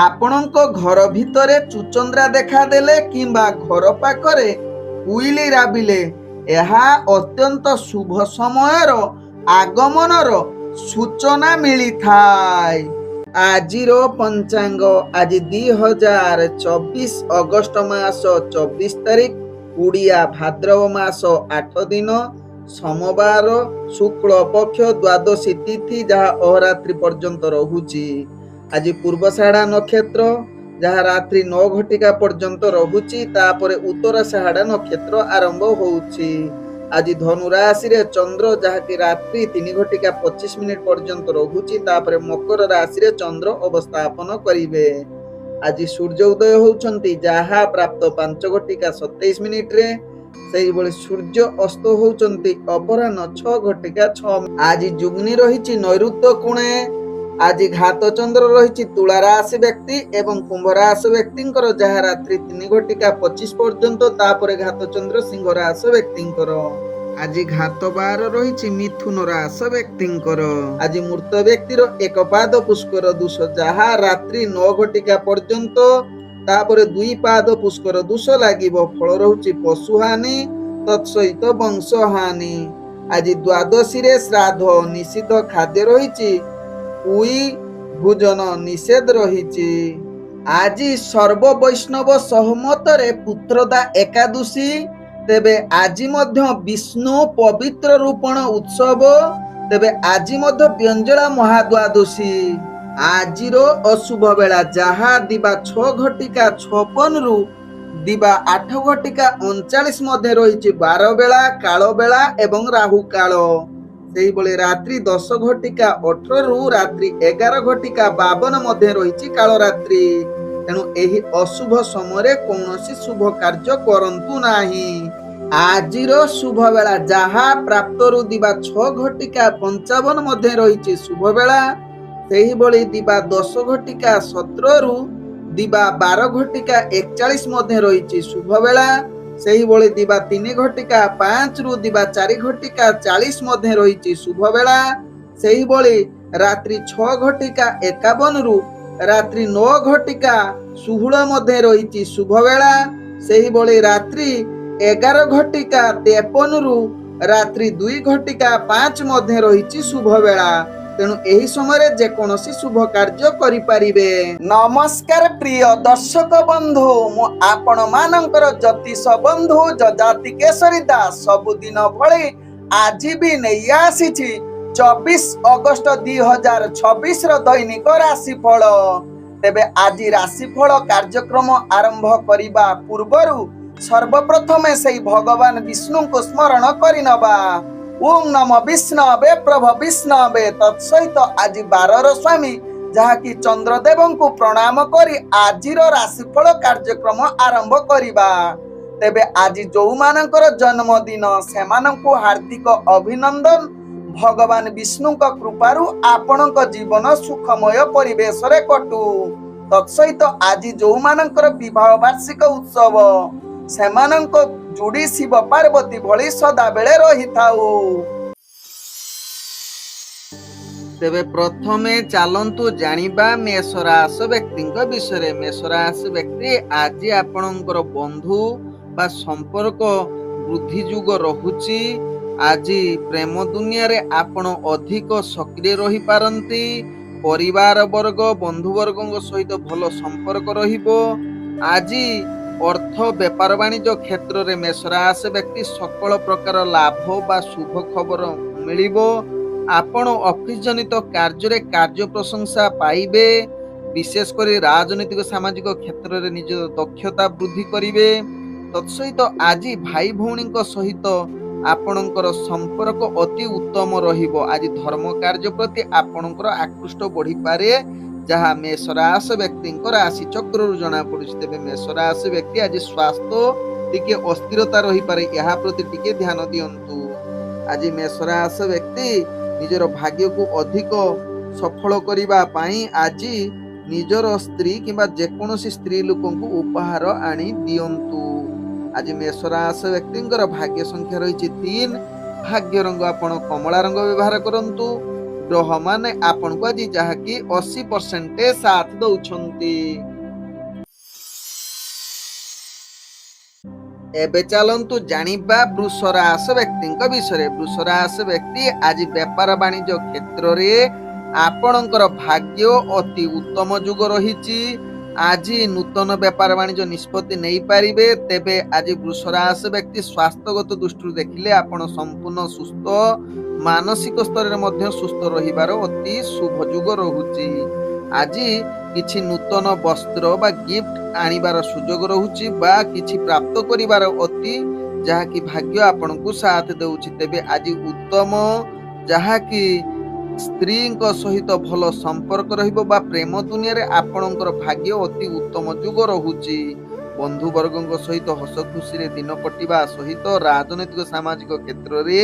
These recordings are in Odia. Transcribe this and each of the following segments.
ଆପଣଙ୍କ ଘର ଭିତରେ ଚୁଚନ୍ଦ୍ରା ଦେଖାଦେଲେ କିମ୍ବା ଘର ପାଖରେ କୁଇଲି ରାବିଲେ ଏହା ଅତ୍ୟନ୍ତ ଶୁଭ ସମୟର ଆଗମନର ସୂଚନା ମିଳିଥାଏ। ଆଜିର ପଞ୍ଚାଙ୍ଗ ଆଜି 2024 ଅଗଷ୍ଟ ମାସ 24 ତାରିଖ ଓଡ଼ିଆ ଭାଦ୍ରବ ମାସ 8 ଦିନ ସୋମବାର ଶୁକ୍ଳ ପକ୍ଷ ଦ୍ୱାଦଶୀ ତିଥି ଯାହା ଅହରାତ୍ରି ପର୍ଯ୍ୟନ୍ତ ରହୁଛି। ଆଜି ପୂର୍ବଷାଢ଼ା ନକ୍ଷତ୍ର ଯାହା ରାତ୍ରି 9 ଘଟିକା ପର୍ଯ୍ୟନ୍ତ ରହୁଛି, ତାପରେ ଉତ୍ତରାଷାଢ଼ା ନକ୍ଷତ୍ର ଆରମ୍ଭ ହେଉଛି। ଆଜି ଧନୁ ରାଶିରେ ଚନ୍ଦ୍ର ଯାହାକି ରାତ୍ରି 3 ଘଟିକା 25 ମିନିଟ୍ ପର୍ଯ୍ୟନ୍ତ ରହୁଛି, ତାପରେ ମକର ରାଶିରେ ଚନ୍ଦ୍ର ଅବସ୍ଥାପନ କରିବେ। ଆଜି ସୂର୍ଯ୍ୟ ଉଦୟ ହେଉଛନ୍ତି ଯାହା ପ୍ରାପ୍ତ 5 ଘଟିକା 27 ମିନିଟ୍ରେ, ସେହିଭଳି ସୂର୍ଯ୍ୟ ଅସ୍ତ ହେଉଛନ୍ତି ଅପରାହ୍ନ 6 ଘଟିକା 6 ମିନିଟ୍। ଆଜି ଯୁଗ୍ନି ରହିଛି ନୈଋତ୍ୟ କୋଣେ। ଆଜି ଘାତ ଚନ୍ଦ୍ର ରହିଛି ତୁଳା ରାଶି ବ୍ୟକ୍ତି ଏବଂ କୁମ୍ଭ ରାଶି ବ୍ୟକ୍ତିଙ୍କର ଯାହା ରାତ୍ରି 3 ଘଟିକା 25 ପର୍ଯ୍ୟନ୍ତ, ତାପରେ ଘାତ ଚନ୍ଦ୍ର ସିଂହ ରାଶି ବ୍ୟକ୍ତିଙ୍କର। ଆଜି ଘାତ ବାର ରହିଛି ମିଥୁନ ରାଶି ବ୍ୟକ୍ତିଙ୍କର। ଆଜି ମୃତ ବ୍ୟକ୍ତିର ଏକ ପାଦ ପୁଷ୍କର ଦୋଷ ଯାହା ରାତ୍ରି 9 ଘଟିକା ପର୍ଯ୍ୟନ୍ତ, ତାପରେ 2 ପାଦ ପୁଷ୍କର ଦୋଷ ଲାଗିବ। ଫଳ ରହୁଛି ପଶୁହାନି ତତ୍ସହିତ ବଂଶହାନି। ଆଜି ଦ୍ୱାଦଶୀରେ ଶ୍ରାଦ୍ଧ ନିଷିଦ୍ଧ ଖାଦ୍ୟ ରହିଛି, ପୁଇ ଭୋଜନ ନିଷେଧ ରହିଛି। ଆଜି ସର୍ବ ବୈଷ୍ଣବ ସହମତରେ ପୁତ୍ରଦା ଏକାଦଶୀ। ତେବେ ଆଜି ମଧ୍ୟ ବିଷ୍ଣୁ ପବିତ୍ର ରୂପଣ ଉତ୍ସବ। ତେବେ ଆଜି ମଧ୍ୟ ବ୍ୟଞ୍ଜଳା ମହାଦ୍ୱାଦଶୀ। ଆଜିର ଅଶୁଭ ବେଳା ଯାହା ଦିବା 6 ଘଟିକା 56 ଦିବା 8 ଘଟିକା 39 ମଧ୍ୟ ରହିଛି ବାର ବେଳା, କାଳ ବେଳା ଏବଂ ରାହୁ କାଳ। ସେହିଭଳି ରାତ୍ରି 10 ଘଟିକା 18 ରାତ୍ରି 11 ଘଟିକା 52 ମଧ୍ୟ ରହିଛି କାଳରାତ୍ରି। ତେଣୁ ଏହି ଅଶୁଭ ସମୟରେ କୌଣସି ଶୁଭ କାର୍ଯ୍ୟ କରନ୍ତୁ ନାହିଁ। ଆଜିର ଶୁଭ ବେଳା ଯାହା ପ୍ରାପ୍ତରୁ ଦିବା 6 ଘଟିକା 55 ମଧ୍ୟ ରହିଛି ଶୁଭ ବେଳା। ସେହିଭଳି ଦିବା 10 ଘଟିକା 17 ଦିବା 12 ଘଟିକା 41 ମଧ୍ୟ ରହିଛି ଶୁଭ ବେଳା। ସେହିଭଳି ଦିବା 3 ଘଟିକା 5 ଦିବା 4 ଘଟିକା 40 ମଧ୍ୟ ରହିଛି ଶୁଭ ବେଳା। ସେହିଭଳି ରାତ୍ରି 6 ଘଟିକା 51 ରାତ୍ରି 9 ଘଟିକା 16 ମଧ୍ୟ ରହିଛି ଶୁଭ ବେଳା। ସେହିଭଳି ରାତ୍ରି 11 ଘଟିକା 53 ରାତ୍ରି 2 ଘଟିକା 5 ମଧ୍ୟ ରହିଛି ଶୁଭ ବେଳା। ତେଣୁ ଏହି ସମୟରେ ଯେକୌଣସି ଶୁଭ କାର୍ଯ୍ୟ କରିପାରିବେ। ନମସ୍କାର ପ୍ରିୟ ଦର୍ଶକ ବନ୍ଧୁ, ମୁଁ ଆପଣ ମାନଙ୍କର ଜ୍ୟୋତିଷ ବନ୍ଧୁ ଯଯାତି କେଶରୀ ଦାସ ସବୁଦିନ ଭଳି ଆଜି ବି ନେଇ ଆସିଛି 24 ଅଗଷ୍ଟ 2026 ର ଦୈନିକ ରାଶିଫଳ। ତେବେ ଆଜି ରାଶିଫଳ କାର୍ଯ୍ୟକ୍ରମ ଆରମ୍ଭ କରିବା ପୂର୍ବରୁ ସର୍ବପ୍ରଥମେ ସେହି ଭଗବାନ ବିଷ୍ଣୁଙ୍କୁ ସ୍ମରଣ କରିନେବା। ଓಂ ନମ ବିଷ୍ଣବେ ପ୍ରଭ ବିଷ୍ଣବେ। ତତ୍ସହିତ ଆଜି ବାରର ସ୍ୱାମୀ ଯାହାକି ଚନ୍ଦ୍ରଦେବଙ୍କୁ ପ୍ରଣାମ କରି ଆଜିର ରାଶିଫଳ କାର୍ଯ୍ୟକ୍ରମ ଆରମ୍ଭ କରିବା। ତେବେ ଆଜି ଯେଉଁମାନଙ୍କର ଜନ୍ମଦିନ ସେମାନଙ୍କୁ ହାର୍ଦ୍ଦିକ ଅଭିନନ୍ଦନ। ଭଗବାନ ବିଷ୍ଣୁଙ୍କ କୃପାରୁ ଆପଣଙ୍କ ଜୀବନ ସୁଖମୟ ପରିବେଶରେ କଟୁ। ତତ୍ସହିତ ଆଜି ଯେଉଁମାନଙ୍କର ବିବାହ ବାର୍ଷିକ ଉତ୍ସବ ସେମାନଙ୍କ ଯୋଡ଼ି ଶିବ ପାର୍ବତୀ ଭଳି ସଦାବେଳେ ରହିଥାଉ। ତେବେ ପ୍ରଥମେ ଚାଲନ୍ତୁ ଜାଣିବା ମେଷ ରାଶି ବ୍ୟକ୍ତିଙ୍କ ବିଷୟରେ। ମେଷ ରାଶି ବ୍ୟକ୍ତି ଆଜି ଆପଣଙ୍କର ବନ୍ଧୁ ବା ସମ୍ପର୍କ ବୃଦ୍ଧି ଯୁଗ ରହୁଛି। ଆଜି ପ୍ରେମ ଦୁନିଆରେ ଆପଣ ଅଧିକ ସକ୍ରିୟ ରହିପାରନ୍ତି। ପରିବାର ବର୍ଗ ବନ୍ଧୁବର୍ଗଙ୍କ ସହିତ ଭଲ ସମ୍ପର୍କ ରହିବ। ଆଜି ଅର୍ଥ ବେପାର ବାଣିଜ୍ୟ କ୍ଷେତ୍ରରେ ମେଷ ରାଶି ବ୍ୟକ୍ତି ସକଳ ପ୍ରକାର ଲାଭ ବା ଶୁଭ ଖବର ମିଳିବ। ଆପଣ ଅଫିସ ଜନିତ କାର୍ଯ୍ୟରେ କାର୍ଯ୍ୟ ପ୍ରଶଂସା ପାଇବେ। ବିଶେଷ କରି ରାଜନୈତିକ ସାମାଜିକ କ୍ଷେତ୍ରରେ ନିଜ ଦକ୍ଷତା ବୃଦ୍ଧି କରିବେ। ତତ୍ସହିତ ଆଜି ଭାଇ ଭଉଣୀଙ୍କ ସହିତ ଆପଣଙ୍କର ସମ୍ପର୍କ ଅତି ଉତ୍ତମ ରହିବ। ଆଜି ଧର୍ମ କାର୍ଯ୍ୟ ପ୍ରତି ଆପଣଙ୍କର ଆକୃଷ୍ଟ ବଢିପାରେ, ଯାହା ମେଷ ରାଶି ବ୍ୟକ୍ତିଙ୍କ ରାଶି ଚକ୍ରରୁ ଜଣା ପଡୁଛି। ତେବେ ମେଷ ରାଶି ବ୍ୟକ୍ତି ଆଜି ସ୍ୱାସ୍ଥ୍ୟ ଟିକେ ଅସ୍ଥିରତା ରହିପାରେ, ଏହା ପ୍ରତି ଟିକେ ଧ୍ୟାନ ଦିଅନ୍ତୁ। ଆଜି ମେଷ ରାଶି ବ୍ୟକ୍ତି ନିଜର ଭାଗ୍ୟକୁ ଅଧିକ ସଫଳ କରିବା ପାଇଁ ଆଜି ନିଜର ସ୍ତ୍ରୀ କିମ୍ବା ଯେକୌଣସି ସ୍ତ୍ରୀ ଲୋକଙ୍କୁ ଉପହାର ଆଣି ଦିଅନ୍ତୁ। ଆଜି ମେଷ ରାଶି ବ୍ୟକ୍ତିଙ୍କର ଭାଗ୍ୟ ସଂଖ୍ୟା ରହିଛି 3। ଭାଗ୍ୟ ରଙ୍ଗ ଆପଣ କମଳା ରଙ୍ଗ ବ୍ୟବହାର କରନ୍ତୁ। ଗ୍ରହ ମାନେ ଆପଣଙ୍କୁ ଆଜି ଯାହାକି 80% ସାଥ ଦଉଛନ୍ତି। ଏବେ ଚାଲନ୍ତୁ ଜାଣିବା ବୃଷ ରାଶି ବ୍ୟକ୍ତିଙ୍କ ବିଷୟରେ। ବୃଷ ରାଶି ବ୍ୟକ୍ତି ଆଜି ବେପାର ବାଣିଜ୍ୟ କ୍ଷେତ୍ରରେ ଆପଣଙ୍କର ଭାଗ୍ୟ ଅତି ଉତ୍ତମ ଯୁଗ ରହିଛି। ଆଜି ନୂତନ ବେପାର ବାଣିଜ୍ୟ ନିଷ୍ପତ୍ତି ନେଇପାରିବେ। ତେବେ ଆଜି ବୃଷ ରାଶି ବ୍ୟକ୍ତି ସ୍ୱାସ୍ଥ୍ୟଗତ ଦୃଷ୍ଟିରୁ ଦେଖିଲେ ଆପଣ ସମ୍ପୂର୍ଣ୍ଣ ସୁସ୍ଥ, ମାନସିକ ସ୍ତରରେ ମଧ୍ୟ ସୁସ୍ଥ ରହିବାର ଅତି ଶୁଭ ଯୁଗ ରହୁଛି। ଆଜି କିଛି ନୂତନ ବସ୍ତ୍ର ବା ଗିଫ୍ଟ ଆଣିବାର ସୁଯୋଗ ରହୁଛି ବା କିଛି ପ୍ରାପ୍ତ କରିବାର ଅତି ଯାହାକି ଭାଗ୍ୟ ଆପଣଙ୍କୁ ସାଥ ଦେଉଛି। ତେବେ ଆଜି ଉତ୍ତମ ଯାହାକି ସ୍ତ୍ରୀଙ୍କ ସହିତ ଭଲ ସମ୍ପର୍କ ରହିବ ବା ପ୍ରେମ ଦୁନିଆରେ ଆପଣଙ୍କର ଭାଗ୍ୟ ଅତି ଉତ୍ତମ ଯୁଗ ରହୁଛି। ବନ୍ଧୁବର୍ଗଙ୍କ ସହିତ ହସ ଖୁସିରେ ଦିନ କଟିବା ସହିତ ରାଜନୈତିକ ସାମାଜିକ କ୍ଷେତ୍ରରେ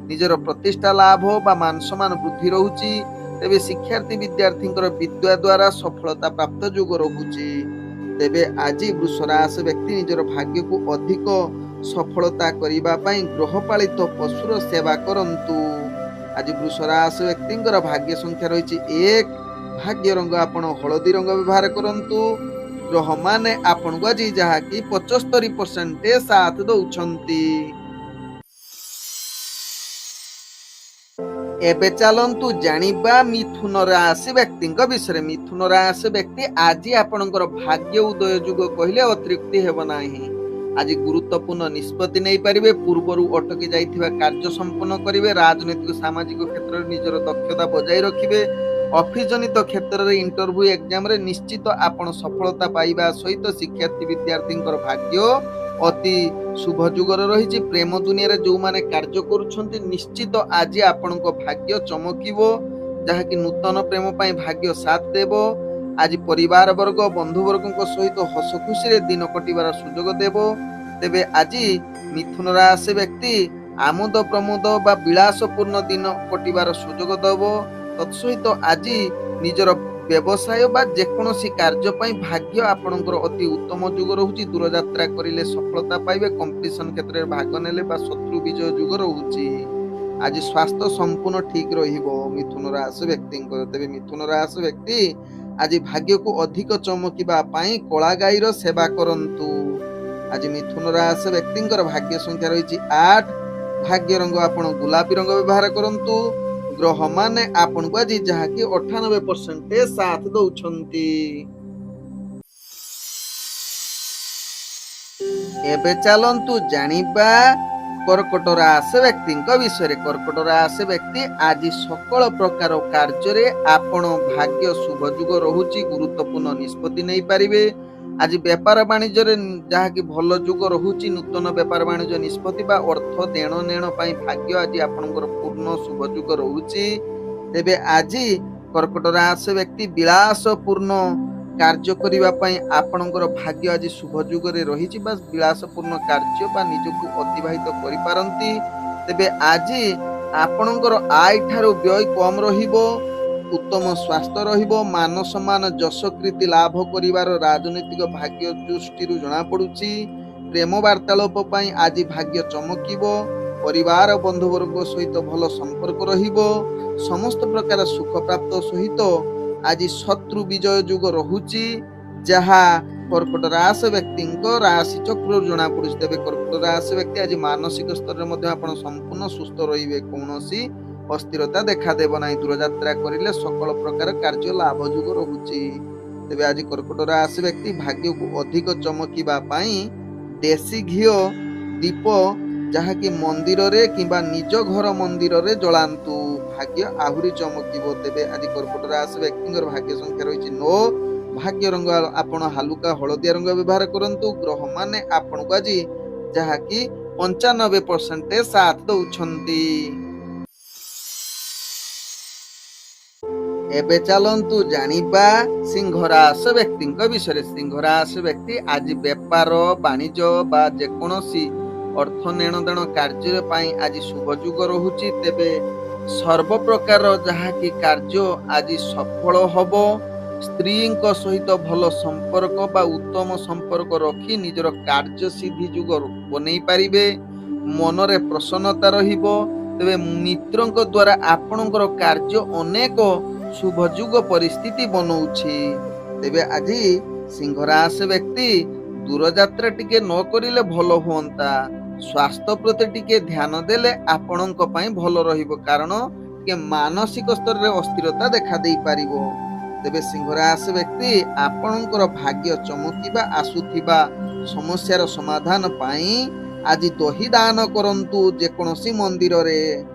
ନିଜର ପ୍ରତିଷ୍ଠା ଲାଭ ବା ମାନ ସମ୍ମାନ ବୃଦ୍ଧି ରହୁଛି। ତେବେ ଶିକ୍ଷାର୍ଥୀ ବିଦ୍ୟାର୍ଥୀଙ୍କର ବିଦ୍ୟା ଦ୍ୱାରା ସଫଳତା ପ୍ରାପ୍ତ ଯୁଗ ରହୁଛି। ତେବେ ଆଜି ବୃଷ ରାଶି ବ୍ୟକ୍ତି ନିଜର ଭାଗ୍ୟକୁ ଅଧିକ ସଫଳତା କରିବା ପାଇଁ ଗୃହପାଳିତ ପଶୁର ସେବା କରନ୍ତୁ। ଆଜି ବୃଷ ରାଶି ବ୍ୟକ୍ତିଙ୍କର ଭାଗ୍ୟ ସଂଖ୍ୟା ରହିଛି 1। ଭାଗ୍ୟ ରଙ୍ଗ ଆପଣ ହଳଦୀ ରଙ୍ଗ ବ୍ୟବହାର କରନ୍ତୁ। ଗ୍ରହ ମାନେ ଆପଣଙ୍କୁ ଆଜି ଯାହାକି 75% ସାଥ ଦଉଛନ୍ତି। ଏବେ ଚାଲନ୍ତୁ ଜାଣିବା ମିଥୁନ ରାଶି ବ୍ୟକ୍ତିଙ୍କ ବିଷୟରେ। ମିଥୁନ ରାଶି ବ୍ୟକ୍ତି ଆଜି ଆପଣଙ୍କର ଭାଗ୍ୟ ଉଦୟ ଯୁଗ କହିଲେ ଅତ୍ୟୁକ୍ତି ହେବ ନାହିଁ। ଆଜି ଗୁରୁତ୍ୱପୂର୍ଣ୍ଣ ନିଷ୍ପତ୍ତି ନେଇପାରିବେ, ପୂର୍ବରୁ ଅଟକି ଯାଇଥିବା କାର୍ଯ୍ୟ ସମ୍ପନ୍ନ କରିବେ, ରାଜନୈତିକ ସାମାଜିକ କ୍ଷେତ୍ରରେ ନିଜର ଦକ୍ଷତା ବଜାୟ ରଖିବେ, ଅଫିସ ଜନିତ କ୍ଷେତ୍ରରେ ଇଣ୍ଟରଭ୍ୟୁ ଏକ୍ଜାମରେ ନିଶ୍ଚିତ ଆପଣ ସଫଳତା ପାଇବା ସହିତ ଶିକ୍ଷାର୍ଥୀ ବିଦ୍ୟାର୍ଥୀଙ୍କର ଭାଗ୍ୟ ଅତି ଶୁଭ ଯୁଗରେ ରହିଛି। ପ୍ରେମ ଦୁନିଆରେ ଯେଉଁମାନେ କାର୍ଯ୍ୟ କରୁଛନ୍ତି ନିଶ୍ଚିତ ଆଜି ଆପଣଙ୍କ ଭାଗ୍ୟ ଚମକିବ, ଯାହାକି ନୂତନ ପ୍ରେମ ପାଇଁ ଭାଗ୍ୟ ସାଥ ଦେବ। ଆଜି ପରିବାର ବର୍ଗ ବନ୍ଧୁବର୍ଗଙ୍କ ସହିତ ହସ ଖୁସିରେ ଦିନ କଟିବାର ସୁଯୋଗ ଦେବ। ତେବେ ଆଜି ମିଥୁନ ରାଶି ବ୍ୟକ୍ତି ଆମୋଦ ପ୍ରମୋଦ ବା ବିଳାସପୂର୍ଣ୍ଣ ଦିନ କଟିବାର ସୁଯୋଗ ଦେବ। ତତ୍ସହିତ ଆଜି ନିଜର ବ୍ୟବସାୟ ବା ଯେକୌଣସି କାର୍ଯ୍ୟ ପାଇଁ ଭାଗ୍ୟ ଆପଣଙ୍କର ଅତି ଉତ୍ତମ ଯୁଗ ରହୁଛି। ଦୂରଯାତ୍ରା କରିଲେ ସଫଳତା ପାଇବେ, କମ୍ପିଟିସନ କ୍ଷେତ୍ରରେ ଭାଗ ନେଲେ ବା ଶତ୍ରୁ ବିଜୟ ଯୁଗ ରହୁଛି। ଆଜି ସ୍ୱାସ୍ଥ୍ୟ ସମ୍ପୂର୍ଣ୍ଣ ଠିକ ରହିବ ମିଥୁନ ରାଶି ବ୍ୟକ୍ତିଙ୍କର। ତେବେ ମିଥୁନ ରାଶି ବ୍ୟକ୍ତି ଆଜି ଭାଗ୍ୟକୁ ଅଧିକ ଚମକିବା ପାଇଁ କଳା ଗାଈର ସେବା କରନ୍ତୁ। ଆଜି ମିଥୁନ ରାଶି ବ୍ୟକ୍ତିଙ୍କର ଭାଗ୍ୟ ସଂଖ୍ୟା ରହିଛି 8। ଭାଗ୍ୟ ରଙ୍ଗ ଆପଣ ଗୋଲାପୀ ରଙ୍ଗ ବ୍ୟବହାର କରନ୍ତୁ। ଗ୍ରହ ମାନେ ଆପଣଙ୍କୁ ଆଜି ଯାହାକି 98% ସାଥ ଦଉଛନ୍ତି। ଏବେ ଚାଲନ୍ତୁ ଜାଣିବା କର୍କଟ ରାଶି ବ୍ୟକ୍ତିଙ୍କ ବିଷୟରେ। କର୍କଟ ରାଶି ବ୍ୟକ୍ତି ଆଜି ସକଳ ପ୍ରକାର କାର୍ଯ୍ୟରେ ଆପଣ ଭାଗ୍ୟ ଶୁଭ ଯୁଗ ରହୁଛି, ଗୁରୁତ୍ୱପୂର୍ଣ୍ଣ ନିଷ୍ପତ୍ତି ନେଇପାରିବେ। ଆଜି ବେପାର ବାଣିଜ୍ୟରେ ଯାହାକି ଭଲ ଯୁଗ ରହୁଛି, ନୂତନ ବେପାର ବାଣିଜ୍ୟ ନିଷ୍ପତ୍ତି ବା ଅର୍ଥ ଦେଣ ନେଣ ପାଇଁ ଭାଗ୍ୟ ଆଜି ଆପଣଙ୍କର ପୂର୍ଣ୍ଣ ଶୁଭ ଯୁଗ ରହୁଛି। ତେବେ ଆଜି କର୍କଟ ରାଶି ବ୍ୟକ୍ତି ବିଳାସପୂର୍ଣ୍ଣ କାର୍ଯ୍ୟ କରିବା ପାଇଁ ଆପଣଙ୍କର ଭାଗ୍ୟ ଆଜି ଶୁଭ ଯୁଗରେ ରହିଛି ବା ବିଳାସପୂର୍ଣ୍ଣ କାର୍ଯ୍ୟ ବା ନିଜକୁ ଅତିବାହିତ କରିପାରନ୍ତି। ତେବେ ଆଜି ଆପଣଙ୍କର ଆୟ ଠାରୁ ବ୍ୟୟ କମ ରହିବ, ଉତ୍ତମ ସ୍ୱାସ୍ଥ୍ୟ ରହିବ, ମାନ ସମ୍ମାନ ଯଶ କୀର୍ତ୍ତି ଲାଭ କରିବାର ରାଜନୈତିକ ଭାଗ୍ୟ ଦୃଷ୍ଟିରୁ ଜଣାପଡୁଛି। ପ୍ରେମ ବାର୍ତ୍ତାଳାପ ପାଇଁ ଆଜି ଭାଗ୍ୟ ଚମକିବ, ପରିବାର ବନ୍ଧୁବର୍ଗ ସହିତ ଭଲ ସମ୍ପର୍କ ରହିବ, ସମସ୍ତ ପ୍ରକାର ସୁଖ ପ୍ରାପ୍ତ ସହିତ ଆଜି ଶତ୍ରୁ ବିଜୟ ଯୁଗ ରହୁଛି, ଯାହା କର୍କଟ ରାଶି ବ୍ୟକ୍ତିଙ୍କ ରାଶି ଚକ୍ରରୁ ଜଣାପଡୁଛି। ତେବେ କର୍କଟ ରାଶି ବ୍ୟକ୍ତି ଆଜି ମାନସିକ ସ୍ତରରେ ମଧ୍ୟ ଆପଣ ସମ୍ପୂର୍ଣ୍ଣ ସୁସ୍ଥ ରହିବେ, କୌଣସି ଅସ୍ଥିରତା ଦେଖାଦେବ ନାହିଁ। ଦୂରଯାତ୍ରା କରିଲେ ସକଳ ପ୍ରକାର କାର୍ଯ୍ୟ ଲାଭ ଯୁଗ ରହୁଛି। ତେବେ ଆଜି କର୍କଟ ରାଶି ବ୍ୟକ୍ତି ଭାଗ୍ୟକୁ ଅଧିକ ଚମକିବା ପାଇଁ ଦେଶୀ ଘିଅ ଦୀପ ଯାହାକି ମନ୍ଦିରରେ କିମ୍ବା ନିଜ ଘର ମନ୍ଦିରରେ ଜଳାନ୍ତୁ, ଭାଗ୍ୟ ଆହୁରି ଚମକିବ। ତେବେ ଆଜି କର୍କଟ ରାଶି ବ୍ୟକ୍ତିଙ୍କର ଭାଗ୍ୟ ସଂଖ୍ୟା ରହିଛି 9। ଭାଗ୍ୟ ରଙ୍ଗ ଆପଣ ହାଲୁକା ହଳଦିଆ ରଙ୍ଗ ବ୍ୟବହାର କରନ୍ତୁ। ଗ୍ରହ ମାନେ ଆପଣଙ୍କୁ ଆଜି ଯାହାକି 95% ସାଥ ଦଉଛନ୍ତି। ଏବେ ଚାଲନ୍ତୁ ଜାଣିବା ସିଂହ ରାଶି ବ୍ୟକ୍ତିଙ୍କ ବିଷୟରେ। ସିଂହ ରାଶି ବ୍ୟକ୍ତି ଆଜି ବେପାର ବାଣିଜ୍ୟ ବା ଯେକୌଣସି ଅର୍ଥ ନେଣ ଦେଣ କାର୍ଯ୍ୟ ପାଇଁ ଆଜି ଶୁଭ ଯୁଗ ରହୁଛି। ତେବେ ସର୍ବ ପ୍ରକାର ଯାହାକି କାର୍ଯ୍ୟ ଆଜି ସଫଳ ହବ। ସ୍ତ୍ରୀଙ୍କ ସହିତ ଭଲ ସମ୍ପର୍କ ବା ଉତ୍ତମ ସମ୍ପର୍କ ରଖି ନିଜର କାର୍ଯ୍ୟ ସିଦ୍ଧି ଯୁଗ ବନେଇ ପାରିବେ। ମନରେ ପ୍ରସନ୍ନତା ରହିବ, ତେବେ ମିତ୍ରଙ୍କ ଦ୍ୱାରା ଆପଣଙ୍କର କାର୍ଯ୍ୟ ଅନେକ ଶୁଭଯୁଗ ପରିସ୍ଥିତି ବନଉଛି। ତେବେ ଆଜି ସିଂହ ରାଶି ବ୍ୟକ୍ତି ଦୂରଯାତ୍ରା ଟିକେ ନ କରିଲେ ଭଲ ହୁଅନ୍ତା। ସ୍ୱାସ୍ଥ୍ୟ ପ୍ରତି ଟିକେ ଧ୍ୟାନ ଦେଲେ ଆପଣଙ୍କ ପାଇଁ ଭଲ ରହିବ, କାରଣ ଟିକେ ମାନସିକ ସ୍ତରରେ ଅସ୍ଥିରତା ଦେଖା ଦେଇପାରିବ। ତେବେ ସିଂହ ରାଶି ବ୍ୟକ୍ତି ଆପଣଙ୍କର ଭାଗ୍ୟ ଚମକିବା ଆସୁଥିବା ସମସ୍ୟାର ସମାଧାନ ପାଇଁ ଆଜି ଦହି ଦାନ କରନ୍ତୁ ଯେକୌଣସି ମନ୍ଦିରରେ।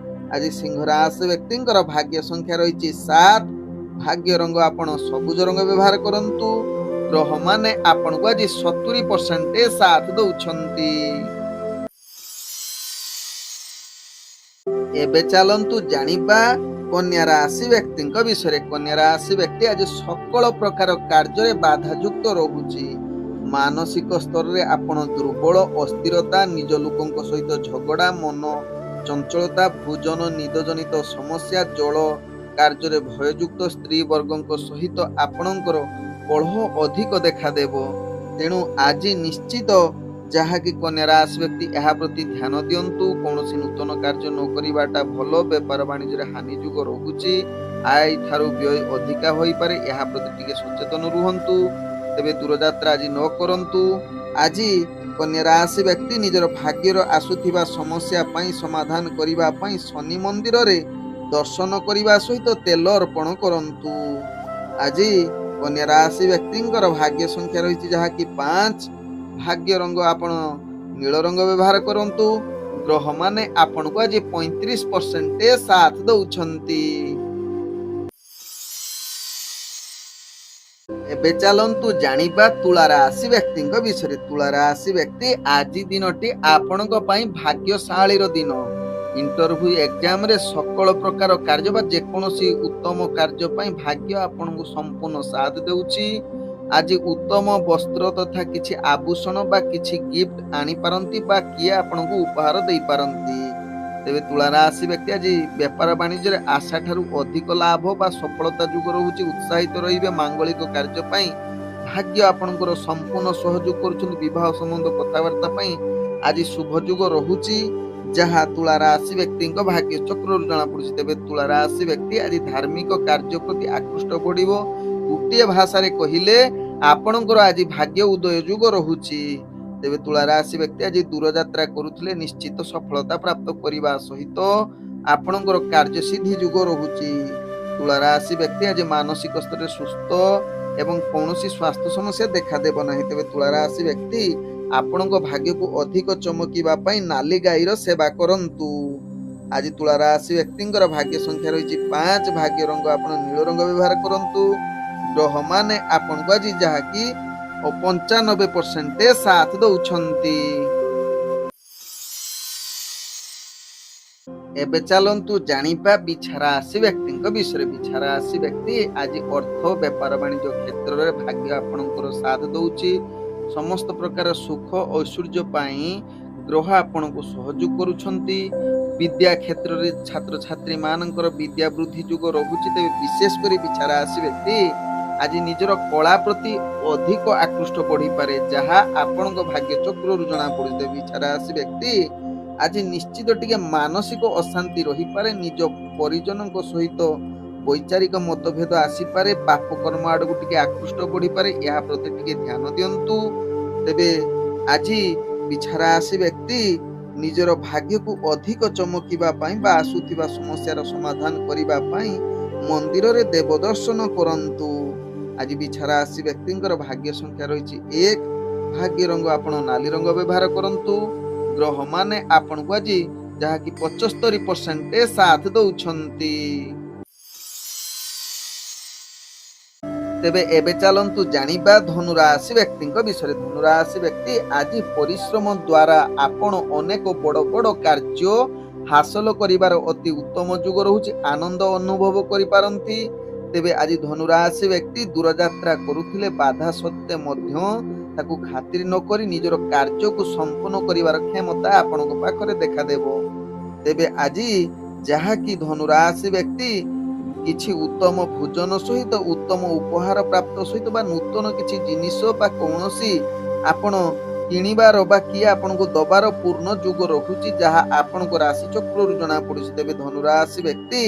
ଆଜି ସିଂହ ରାଶି ବ୍ୟକ୍ତିଙ୍କର ଭାଗ୍ୟ ସଂଖ୍ୟା ରହିଛି 7। ଭାଗ୍ୟ ରଙ୍ଗ ଆପଣ ସବୁଜ ରଙ୍ଗ ବ୍ୟବହାର କରନ୍ତୁ। ଗ୍ରହମାନେ ଆପଣଙ୍କୁ ଆଜି 70% ସାଥ ଦଉଛନ୍ତି। ଏବେ ଚାଲନ୍ତୁ ଜାଣିବା କନ୍ୟା ରାଶି ବ୍ୟକ୍ତିଙ୍କ ବିଷୟରେ। କନ୍ୟା ରାଶି ବ୍ୟକ୍ତି ଆଜି ସକଳ ପ୍ରକାର କାର୍ଯ୍ୟରେ ବାଧାଯୁକ୍ତ ରହୁଛି। ମାନସିକ ସ୍ତରରେ ଆପଣ ଦୁର୍ବଳ, ଅସ୍ଥିରତା, ନିଜ ଲୋକଙ୍କ ସହିତ ଝଗଡ଼ା, ମନ ଚଞ୍ଚଳତା, ଭୋଜନ ନିଦ ଜନିତ ସମସ୍ୟା, ଜଳ କାର୍ଯ୍ୟରେ ଭୟଯୁକ୍ତ, ସ୍ତ୍ରୀ ବର୍ଗଙ୍କ ସହିତ ଆପଣଙ୍କର କଳହ ଅଧିକ ଦେଖାଦେବ। ତେଣୁ ଆଜି ନିଶ୍ଚିତ ଯାହାକି କନ୍ୟା ରାଶି ବ୍ୟକ୍ତି ଏହା ପ୍ରତି ଧ୍ୟାନ ଦିଅନ୍ତୁ। କୌଣସି ନୂତନ କାର୍ଯ୍ୟ ନ କରିବାଟା ଭଲ। ବେପାର ବାଣିଜ୍ୟରେ ହାନି ଯୋଗ ରହୁଛି। ଆୟ ଠାରୁ ବ୍ୟୟ ଅଧିକା ହୋଇପାରେ, ଏହା ପ୍ରତି ଟିକେ ସଚେତନ ରୁହନ୍ତୁ। ତେବେ ଦୂରଯାତ୍ରା ଆଜି ନ କରନ୍ତୁ। ଆଜି କନ୍ୟା ରାଶି ବ୍ୟକ୍ତି ନିଜର ଭାଗ୍ୟର ଆସୁଥିବା ସମସ୍ୟା ପାଇଁ ସମାଧାନ କରିବା ପାଇଁ ଶନି ମନ୍ଦିରରେ ଦର୍ଶନ କରିବା ସହିତ ତେଲ ଅର୍ପଣ କରନ୍ତୁ। ଆଜି କନ୍ୟା ରାଶି ବ୍ୟକ୍ତିଙ୍କର ଭାଗ୍ୟ ସଂଖ୍ୟା ରହିଛି ଯାହାକି 5। ଭାଗ୍ୟ ରଙ୍ଗ ଆପଣ ନୀଳ ରଙ୍ଗ ବ୍ୟବହାର କରନ୍ତୁ। ଗ୍ରହମାନେ ଆପଣଙ୍କୁ ଆଜି 35% ସାଥ ଦଉଛନ୍ତି। ଏବେ ଚାଲନ୍ତୁ ଜାଣିବା ତୁଳା ରାଶି ବ୍ୟକ୍ତିଙ୍କ ବିଷୟରେ। ତୁଳା ରାଶି ବ୍ୟକ୍ତି ଆଜି ଦିନଟି ଆପଣଙ୍କ ପାଇଁ ଭାଗ୍ୟଶାଳୀର ଦିନ। ଇଣ୍ଟରଭ୍ୟୁ ଏକ୍ଜାମରେ ସକଳ ପ୍ରକାର କାର୍ଯ୍ୟ ବା ଯେକୌଣସି ଉତ୍ତମ କାର୍ଯ୍ୟ ପାଇଁ ଭାଗ୍ୟ ଆପଣଙ୍କୁ ସମ୍ପୂର୍ଣ୍ଣ ସାଥ ଦେଉଛି। ଆଜି ଉତ୍ତମ ବସ୍ତ୍ର ତଥା କିଛି ଆଭୂଷଣ ବା କିଛି ଗିଫ୍ଟ ଆଣିପାରନ୍ତି ବା କିଏ ଆପଣଙ୍କୁ ଉପହାର ଦେଇପାରନ୍ତି। ତେବେ ତୁଳା ରାଶି ବ୍ୟକ୍ତି ଆଜି ବେପାର ବାଣିଜ୍ୟରେ ଆଶା ଠାରୁ ଅଧିକ ଲାଭ ବା ସଫଳତା ଯୋଗ ରହୁଛି। ଉତ୍ସାହିତ ରହିବେ। ମାଙ୍ଗଳିକ କାର୍ଯ୍ୟ ପାଇଁ ଭାଗ୍ୟ ଆପଣଙ୍କର ସମ୍ପୂର୍ଣ୍ଣ ସହଯୋଗ କରୁଛନ୍ତି। ବିବାହ ସମ୍ବନ୍ଧ କଥାବାର୍ତ୍ତା ପାଇଁ ଆଜି ଶୁଭ ଯୋଗ ରହୁଛି, ଯାହା ତୁଳା ରାଶି ବ୍ୟକ୍ତିଙ୍କ ଭାଗ୍ୟ ଚକ୍ରରୁ ଜଣାପଡୁଛି। ତେବେ ତୁଳା ରାଶି ବ୍ୟକ୍ତି ଆଜି ଧାର୍ମିକ କାର୍ଯ୍ୟ ପ୍ରତି ଆକୃଷ୍ଟ ବଢିବ। ଗୋଟିଏ ଭାଷାରେ କହିଲେ ଆପଣଙ୍କର ଆଜି ଭାଗ୍ୟ ଉଦୟ ଯୋଗ ରହୁଛି। ତେବେ ତୁଳା ରାଶି ବ୍ୟକ୍ତି ଆଜି ଦୂରଯାତ୍ରା କରୁଥିଲେ ନିଶ୍ଚିତ ସଫଳତା ପ୍ରାପ୍ତ କରିବା ସହିତ ଆପଣଙ୍କର କାର୍ଯ୍ୟସିଦ୍ଧି ଯୋଗ ରହୁଛି। ତୁଳା ରାଶି ବ୍ୟକ୍ତି ଆଜି ମାନସିକ ସ୍ତରରେ ସୁସ୍ଥ ଏବଂ କୌଣସି ସ୍ୱାସ୍ଥ୍ୟ ସମସ୍ୟା ଦେଖାଦେବ ନାହିଁ। ତେବେ ତୁଳା ରାଶି ବ୍ୟକ୍ତି ଆପଣଙ୍କ ଭାଗ୍ୟକୁ ଅଧିକ ଚମକିବା ପାଇଁ ନାଲି ଗାଈର ସେବା କରନ୍ତୁ। ଆଜି ତୁଳା ରାଶି ବ୍ୟକ୍ତିଙ୍କର ଭାଗ୍ୟ ସଂଖ୍ୟା ରହିଛି 5। ଭାଗ୍ୟ ରଙ୍ଗ ଆପଣ ନୀଳ ରଙ୍ଗ ବ୍ୟବହାର କରନ୍ତୁ। ଗ୍ରହମାନେ ଆପଣଙ୍କୁ ଆଜି ଯାହାକି 95% ସାଥ ଦଉଛନ୍ତି। ଏବେ ଚାଲନ୍ତୁ ଜାଣିବା ବିଛା ରାଶି ବ୍ୟକ୍ତିଙ୍କ ବିଷୟରେ। ବିଛା ରାଶି ବ୍ୟକ୍ତି ଆଜି ଅର୍ଥ, ବେପାର ବାଣିଜ୍ୟ କ୍ଷେତ୍ରରେ ଭାଗ୍ୟ ଆପଣଙ୍କର ସାଥ ଦଉଛି। ସମସ୍ତ ପ୍ରକାର ସୁଖ ଐଶ୍ୱର୍ଯ୍ୟ ପାଇଁ ଗ୍ରହ ଆପଣଙ୍କୁ ସହଯୋଗ କରୁଛନ୍ତି। ବିଦ୍ୟା କ୍ଷେତ୍ରରେ ଛାତ୍ରଛାତ୍ରୀ ମାନଙ୍କର ବିଦ୍ୟା ବୃଦ୍ଧି ଯୋଗ ରହୁଛି। ତେବେ ବିଶେଷ କରି ବିଛା ରାଶି ବ୍ୟକ୍ତି ଆଜି ନିଜର କଳା ପ୍ରତି ଅଧିକ ଆକୃଷ୍ଟ ବଢିପାରେ, ଯାହା ଆପଣଙ୍କ ଭାଗ୍ୟ ଚକ୍ରରୁ ଜଣାପଡୁଛି। ତେବେ ବିଛା ରାଶି ବ୍ୟକ୍ତି ଆଜି ନିଶ୍ଚିତ ଟିକେ ମାନସିକ ଅଶାନ୍ତି ରହିପାରେ। ନିଜ ପରିଜନଙ୍କ ସହିତ ବୈଚାରିକ ମତଭେଦ ଆସିପାରେ। ପାପ କର୍ମ ଆଡକୁ ଟିକେ ଆକୃଷ୍ଟ ବଢିପାରେ, ଏହା ପ୍ରତି ଟିକେ ଧ୍ୟାନ ଦିଅନ୍ତୁ। ତେବେ ଆଜି ବିଛା ରାଶି ବ୍ୟକ୍ତି ନିଜର ଭାଗ୍ୟକୁ ଅଧିକ ଚମକିବା ପାଇଁ ବା ଆସୁଥିବା ସମସ୍ୟାର ସମାଧାନ କରିବା ପାଇଁ ମନ୍ଦିରରେ ଦେବ ଦର୍ଶନ କରନ୍ତୁ। ଆଜି ବିଛା ରାଶି ବ୍ୟକ୍ତିଙ୍କର ଭାଗ୍ୟ ସଂଖ୍ୟା ରହିଛି 1। ଭାଗ୍ୟ ରଙ୍ଗ ଆପଣ ନାଲି ରଙ୍ଗ ବ୍ୟବହାର କରନ୍ତୁ। ଗ୍ରହମାନେ ଆପଣଙ୍କୁ ଆଜି ଯାହାକି 75% ସାଥ ଦଉଛନ୍ତି। ତେବେ ଏବେ ଚାଲନ୍ତୁ ଜାଣିବା ଧନୁ ରାଶି ବ୍ୟକ୍ତିଙ୍କ ବିଷୟରେ। ଧନୁ ରାଶି ବ୍ୟକ୍ତି ଆଜି ପରିଶ୍ରମ ଦ୍ୱାରା ଆପଣ ଅନେକ ବଡ ବଡ କାର୍ଯ୍ୟ ହାସଲ କରିବାର ଅତି ଉତ୍ତମ ଯୋଗ ରହୁଛି। ଆନନ୍ଦ ଅନୁଭବ କରିପାରନ୍ତି। ତେବେ ଆଜି ଧନୁ ରାଶି ବ୍ୟକ୍ତି ଦୂରଯାତ୍ରା କରୁଥିଲେ ବାଧା ସତ୍ତ୍ୱେ ମଧ୍ୟ ତାକୁ ଖାତିର ନ କରି ନିଜର କାର୍ଯ୍ୟକୁ ସମ୍ପୂର୍ଣ୍ଣ କରିବାର କ୍ଷମତା ଆପଣଙ୍କ ପାଖରେ ଦେଖାଦେବ। ତେବେ ଆଜି ଯାହାକି ଧନୁ ରାଶି ବ୍ୟକ୍ତି କିଛି ଉତ୍ତମ ଭୋଜନ ସହିତ ଉତ୍ତମ ଉପହାର ପ୍ରାପ୍ତ ସହିତ ବା ନୂତନ କିଛି ଜିନିଷ ବା କୌଣସି ଆପଣ କିଣିବାର ବା କିଏ ଆପଣଙ୍କୁ ଦବାର ପୂର୍ଣ୍ଣ ଯୁଗ ରହୁଛି, ଯାହା ଆପଣଙ୍କ ରାଶି ଚକ୍ରରୁ ଜଣା ପଡୁଛି। ତେବେ ଧନୁରାଶି ବ୍ୟକ୍ତି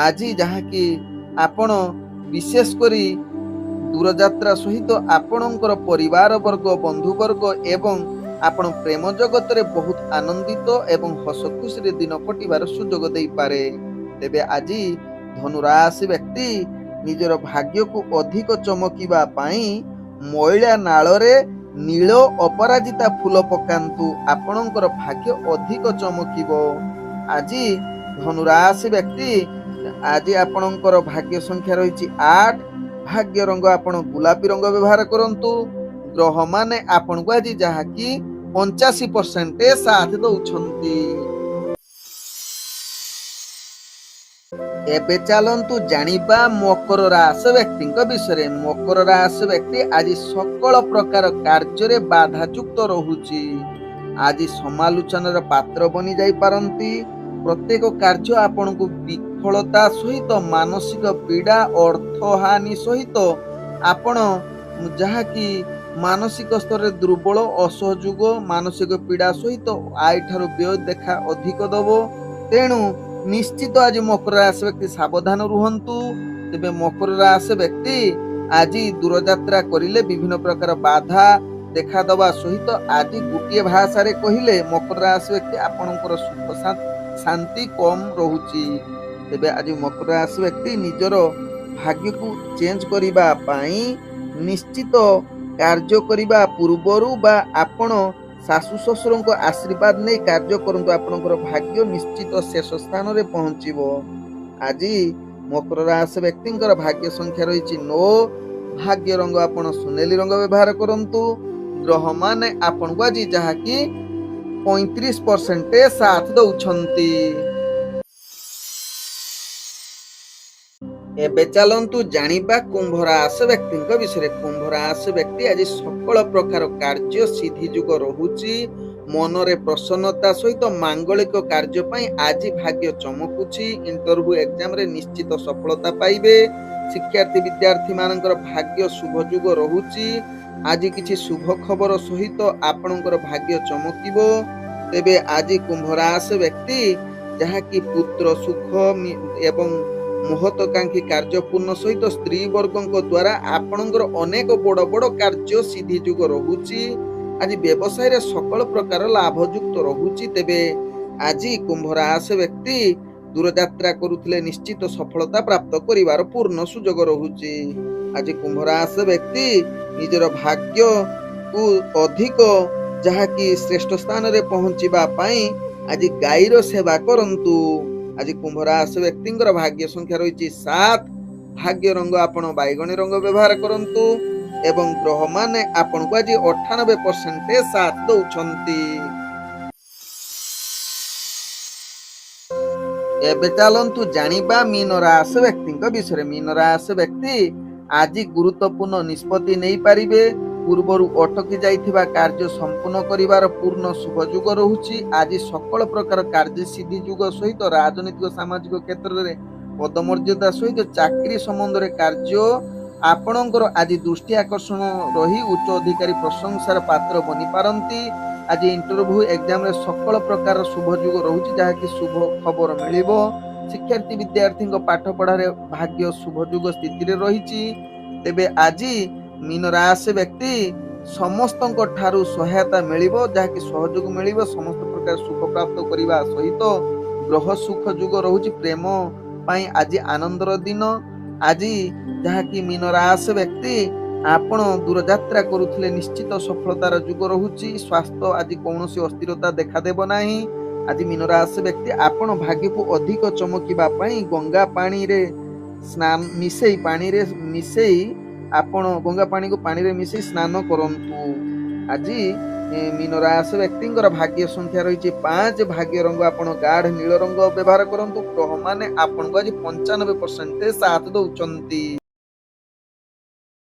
ଆଜି ଯାହାକି ଆପଣ ବିଶେଷ କରି ଦୂରଯାତ୍ରା ସହିତ ଆପଣଙ୍କର ପରିବାର ବର୍ଗ, ବନ୍ଧୁବର୍ଗ ଏବଂ ଆପଣ ପ୍ରେମ ଜଗତରେ ବହୁତ ଆନନ୍ଦିତ ଏବଂ ହସ ଖୁସିରେ ଦିନ କଟିବାର ସୁଯୋଗ ଦେଇପାରେ। ତେବେ ଆଜି ଧନୁରାଶି ବ୍ୟକ୍ତି ନିଜର ଭାଗ୍ୟକୁ ଅଧିକ ଚମକିବା ପାଇଁ ମଇଳା ନାଳରେ ନୀଳ ଅପରାଜିତା ଫୁଲ ପକାନ୍ତୁ, ଆପଣଙ୍କର ଭାଗ୍ୟ ଅଧିକ ଚମକିବ। ଆଜି ଧନୁରାଶି ବ୍ୟକ୍ତି ଆଜି ଆପଣଙ୍କର ଭାଗ୍ୟ ସଂଖ୍ୟା ରହିଛି 8, ଭାଗ୍ୟ ରଙ୍ଗ ଆପଣ ଗୋଲାପୀ ରଙ୍ଗ ବ୍ୟବହାର କରନ୍ତୁ। ଗ୍ରହମାନେ ଆପଣଙ୍କୁ ଆଜି ଯାହାକି 85% ସାଥ ଦଉଛନ୍ତି। ଏବେ ଚାଲନ୍ତୁ ଜାଣିବା ମକର ରାଶି ବ୍ୟକ୍ତିଙ୍କ ବିଷୟରେ। ମକର ରାଶି ବ୍ୟକ୍ତି ଆଜି ସକଳ ପ୍ରକାର କାର୍ଯ୍ୟରେ ବାଧାଯୁକ୍ତ ରହୁଛି। ଆଜି ସମାଲୋଚନାର ପାତ୍ର ବନି ଯାଇପାରନ୍ତି। ପ୍ରତ୍ୟେକ କାର୍ଯ୍ୟ ଆପଣଙ୍କୁ ବିଫଳତା ସହିତ ମାନସିକ ପୀଡ଼ା, ଅର୍ଥହାନି ସହିତ ଆପଣ ଯାହାକି ମାନସିକ ସ୍ତରରେ ଦୁର୍ବଳ, ଅସହଯୋଗ, ମାନସିକ ପୀଡ଼ା ସହିତ ଆୟଠାରୁ ବ୍ୟୟ ଦେଖା ଅଧିକ ଦବ। ତେଣୁ ନିଶ୍ଚିତ ଆଜି ମକର ରାଶି ବ୍ୟକ୍ତି ସାବଧାନ ରୁହନ୍ତୁ। ତେବେ ମକର ରାଶି ବ୍ୟକ୍ତି ଆଜି ଦୂରଯାତ୍ରା କରିଲେ ବିଭିନ୍ନ ପ୍ରକାର ବାଧା ଦେଖାଦବା ସହିତ ଆଜି ଗୋଟିଏ ଭାଷାରେ କହିଲେ ମକର ରାଶି ବ୍ୟକ୍ତି ଆପଣଙ୍କର ସୁଖ ଶାନ୍ତି କମ୍ ରହୁଛି। ତେବେ ଆଜି ମକର ରାଶି ବ୍ୟକ୍ତି ନିଜର ଭାଗ୍ୟକୁ ଚେଞ୍ଜ କରିବା ପାଇଁ ନିଶ୍ଚିତ କାର୍ଯ୍ୟ କରିବା ପୂର୍ବରୁ ବା ଆପଣ ଶାଶୁ ଶ୍ୱଶୁରଙ୍କ ଆଶୀର୍ବାଦ ନେଇ କାର୍ଯ୍ୟ କରନ୍ତୁ, ଆପଣଙ୍କର ଭାଗ୍ୟ ନିଶ୍ଚିତ ଶେଷ ସ୍ଥାନରେ ପହଞ୍ଚିବ। ଆଜି ମକର ରାଶି ବ୍ୟକ୍ତିଙ୍କର ଭାଗ୍ୟ ସଂଖ୍ୟା ରହିଛି 9, ଭାଗ୍ୟ ରଙ୍ଗ ଆପଣ ସୁନେଲି ରଙ୍ଗ ବ୍ୟବହାର କରନ୍ତୁ। ଗ୍ରହମାନେ ଆପଣଙ୍କୁ ଆଜି ଯାହାକି 35% ସାଥ ଦଉଛନ୍ତି। ଏବେ ଚାଲନ୍ତୁ ଜାଣିବା କୁମ୍ଭ ରାଶି ବ୍ୟକ୍ତିଙ୍କ ବିଷୟରେ। କୁମ୍ଭ ରାଶି ବ୍ୟକ୍ତି ଆଜି ସକଳ ପ୍ରକାର କାର୍ଯ୍ୟ ସିଦ୍ଧି ଯୁଗ ରହୁଛି। ମନରେ ପ୍ରସନ୍ନତା ସହିତ ମାଙ୍ଗଳିକ କାର୍ଯ୍ୟ ପାଇଁ ଆଜି ଭାଗ୍ୟ ଚମକୁଛି। ଇଣ୍ଟରଭ୍ୟୁ ଏକ୍ଜାମରେ ନିଶ୍ଚିତ ସଫଳତା ପାଇବେ। ଶିକ୍ଷାର୍ଥୀ ବିଦ୍ୟାର୍ଥୀ ମାନଙ୍କର ଭାଗ୍ୟ ଶୁଭ ଯୁଗ ରହୁଛି। ଆଜି କିଛି ଶୁଭ ଖବର ସହିତ ଆପଣଙ୍କର ଭାଗ୍ୟ ଚମକିବ। ତେବେ ଆଜି କୁମ୍ଭ ରାଶି ବ୍ୟକ୍ତି ଯାହାକି ପୁତ୍ର ସୁଖ ଏବଂ ମହତ୍ୱାକାଂକ୍ଷୀ କାର୍ଯ୍ୟ ପୂର୍ଣ୍ଣ ସହିତ ସ୍ତ୍ରୀ ବର୍ଗଙ୍କ ଦ୍ୱାରା ଆପଣଙ୍କର ଅନେକ ବଡ଼ ବଡ଼ କାର୍ଯ୍ୟ ସିଦ୍ଧି ଯୁଗ ରହୁଛି। ଆଜି ବ୍ୟବସାୟରେ ସକଳ ପ୍ରକାର ଲାଭ ଯୁକ୍ତ ରହୁଛି। ତେବେ ଆଜି କୁମ୍ଭ ରାଶି ବ୍ୟକ୍ତି ଦୂରଯାତ୍ରା କରୁଥିଲେ ନିଶ୍ଚିତ ସଫଳତା ପ୍ରାପ୍ତ କରିବାର ପୂର୍ଣ୍ଣ ସୁଯୋଗ ରହୁଛି। ଆଜି କୁମ୍ଭ ରାଶି ବ୍ୟକ୍ତି ନିଜର ଭାଗ୍ୟକୁ ଅଧିକ ଯାହାକି ଶ୍ରେଷ୍ଠ ସ୍ଥାନରେ ପହଞ୍ଚିବା ପାଇଁ ଆଜି ଗାଈର ସେବା କରନ୍ତୁ। ଆଜି କୁମ୍ଭ ରାଶି ବ୍ୟକ୍ତିଙ୍କର ଭାଗ୍ୟ ସଂଖ୍ୟା ରହିଛି 7, ଭାଗ୍ୟ ରଙ୍ଗ ଆପଣ ବାଇଗଣୀ ରଙ୍ଗ ବ୍ୟବହାର କରନ୍ତୁ ଏବଂ ଗ୍ରହମାନେ ଆପଣଙ୍କୁ ଆଜି 98% ସାଥ ଦଉଛନ୍ତି। ଏବେ ଚାଲନ୍ତୁ ଜାଣିବା ମୀନ ରାଶି ବ୍ୟକ୍ତିଙ୍କ ବିଷୟରେ। ମୀନ ରାଶି ବ୍ୟକ୍ତି ଆଜି ଗୁରୁତ୍ୱପୂର୍ଣ୍ଣ ନିଷ୍ପତ୍ତି ନେଇପାରିବେ। ପୂର୍ବରୁ ଅଟକି ଯାଇଥିବା କାର୍ଯ୍ୟ ସମ୍ପୂର୍ଣ୍ଣ କରିବାର ପୂର୍ଣ୍ଣ ଶୁଭ ଯୁଗ ରହୁଛି। ଆଜି ସକଳ ପ୍ରକାର କାର୍ଯ୍ୟ ସିଦ୍ଧି ଯୁଗ ସହିତ ରାଜନୈତିକ ସାମାଜିକ କ୍ଷେତ୍ରରେ ପଦମର୍ଯ୍ୟାଦା ସହିତ ଚାକିରି ସମ୍ବନ୍ଧରେ କାର୍ଯ୍ୟ ଆପଣଙ୍କର ଆଜି ଦୃଷ୍ଟି ଆକର୍ଷଣ ରହି ଉଚ୍ଚ ଅଧିକାରୀ ପ୍ରଶଂସାର ପାତ୍ର ବନିପାରନ୍ତି। ଆଜି ଇଣ୍ଟରଭ୍ୟୁ ଏକ୍ଜାମରେ ସକଳ ପ୍ରକାର ଶୁଭ ଯୁଗ ରହୁଛି, ଯାହାକି ଶୁଭ ଖବର ମିଳିବ। ଶିକ୍ଷାର୍ଥୀ ବିଦ୍ୟାର୍ଥୀଙ୍କ ପାଠ ପଢ଼ାରେ ଭାଗ୍ୟ ଶୁଭ ଯୁଗ ସ୍ଥିତିରେ ରହିଛି। ତେବେ ଆଜି ମୀନ ରାଶି ବ୍ୟକ୍ତି ସମସ୍ତଙ୍କ ଠାରୁ ସହାୟତା ମିଳିବ, ଯାହାକି ସହଯୋଗ ମିଳିବ। ସମସ୍ତ ପ୍ରକାର ସୁଖ ପ୍ରାପ୍ତ କରିବା ସହିତ ଗ୍ରହ ସୁଖ ଯୁଗ ରହୁଛି। ପ୍ରେମ ପାଇଁ ଆଜି ଆନନ୍ଦର ଦିନ। ଆଜି ଯାହାକି ମୀନ ରାଶି ବ୍ୟକ୍ତି ଆପଣ ଦୂରଯାତ୍ରା କରୁଥିଲେ ନିଶ୍ଚିତ ସଫଳତାର ଯୁଗ ରହୁଛି। ସ୍ୱାସ୍ଥ୍ୟ ଆଜି କୌଣସି ଅସ୍ଥିରତା ଦେଖାଦେବ ନାହିଁ। ଆଜି ମୀନ ରାଶି ବ୍ୟକ୍ତି ଆପଣ ଭାଗ୍ୟକୁ ଅଧିକ ଚମକିବା ପାଇଁ ଗଙ୍ଗା ପାଣିରେ ମିଶେଇ ଆପଣ ଗଙ୍ଗା ପାଣିକୁ ପାଣିରେ ମିଶେଇ ସ୍ନାନ କରନ୍ତୁ। ଆଜି ମୀନ ରାଶି ବ୍ୟକ୍ତିଙ୍କର ଭାଗ୍ୟ ସଂଖ୍ୟା ରହିଛି 5, ଭାଗ୍ୟ ରଙ୍ଗ ଆପଣ ଗାଢ ନୀଳ ରଙ୍ଗ ବ୍ୟବହାର କରନ୍ତୁ। ଗ୍ରହମାନେ ଆପଣଙ୍କୁ ଆଜି 95% ସାଥ ଦଉଛନ୍ତି।